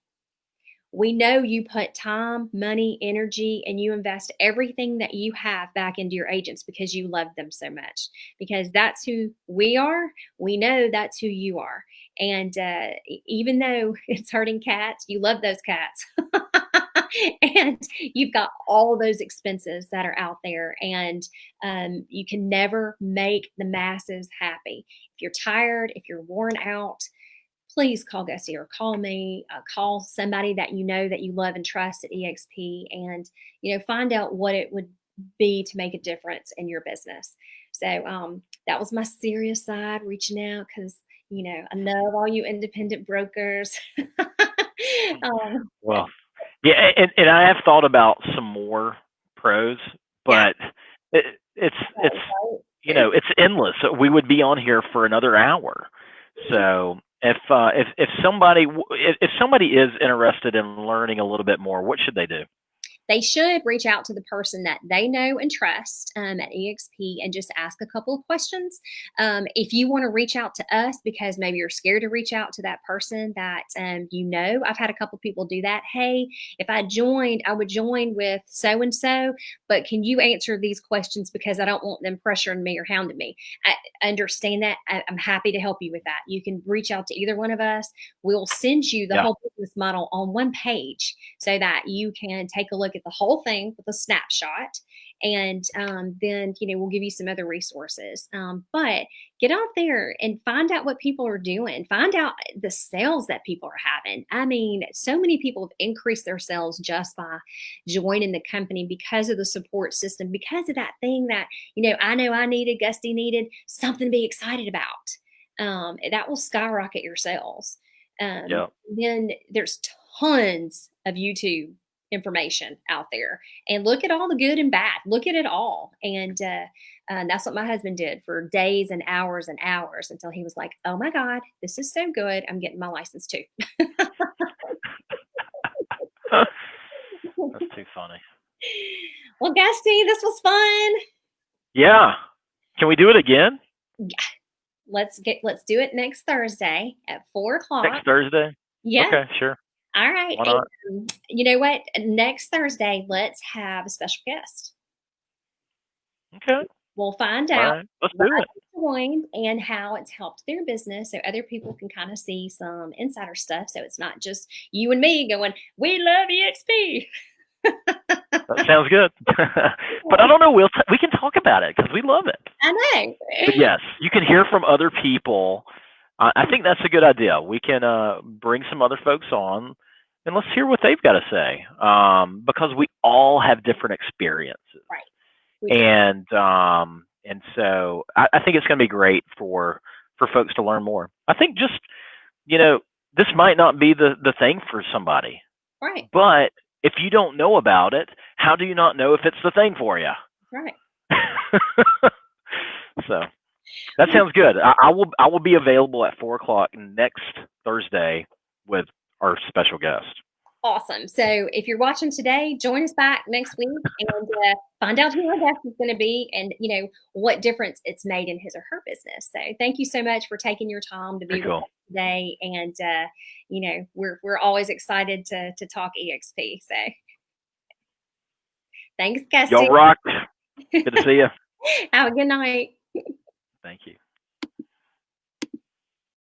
We know you put time, money, energy, and you invest everything that you have back into your agents because you love them so much. Because that's who we are. We know that's who you are. And even though it's hurting cats, you love those cats. And you've got all those expenses that are out there, and you can never make the masses happy. If you're tired, if you're worn out, please call Gusty or call me, call somebody that you know that you love and trust at eXp, and find out what it would be to make a difference in your business. So that was my serious side reaching out, because I love all you independent brokers. Well, yeah, and I have thought about some more pros, Yeah. but it's it's endless. We would be on here for another hour. So if somebody is interested in learning a little bit more, what should they do? They should reach out to the person that they know and trust at eXp and just ask a couple of questions. If you want to reach out to us because maybe you're scared to reach out to that person that I've had a couple of people do that. Hey, if I joined, I would join with so and so, but can you answer these questions because I don't want them pressuring me or hounding me? I understand that. I'm happy to help you with that. You can reach out to either one of us. We'll send you the Yeah. whole business model on one page so that you can take a look at the whole thing with a snapshot, and then we'll give you some other resources, but get out there and find out what people are doing. Find out the sales that people are having. I mean, so many people have increased their sales just by joining the company because of the support system, because of that thing that I know I needed, Gusty needed something to be excited about. That will skyrocket your sales. Yeah. Then there's tons of YouTube information out there, and look at all the good and bad. Look at it all. And that's what my husband did for days and hours until he was like, oh my God, this is so good. I'm getting my license too. That's too funny. Well, Gusty, this was fun. Yeah. Can we do it again? Yeah. Let's do it next Thursday at 4:00. Next Thursday? Yeah. Okay, sure. All right. Why not? And you know what? Next Thursday, let's have a special guest. Okay. We'll find All out right. Let's do it. joined and how it's helped their business, so other people can kind of see some insider stuff. So it's not just you and me going, we love eXp. That sounds good. But I don't know. We can talk about it because we love it. I know. But yes, you can hear from other people I think that's a good idea. We can bring some other folks on and let's hear what they've got to say, because we all have different experiences. Right. We do. And so I think it's going to be great for folks to learn more. I think just, this might not be the thing for somebody, Right. but if you don't know about it, how do you not know if it's the thing for you? Right. So that sounds good. I will be available at 4:00 next Thursday with our special guest. Awesome. So if you're watching today, join us back next week and find out who our guest is going to be and, what difference it's made in his or her business. So thank you so much for taking your time to be Very with cool. us today. And, we're always excited to talk eXp. So thanks, Gusty. Y'all rock. Good to see you. Have a good night. Thank you.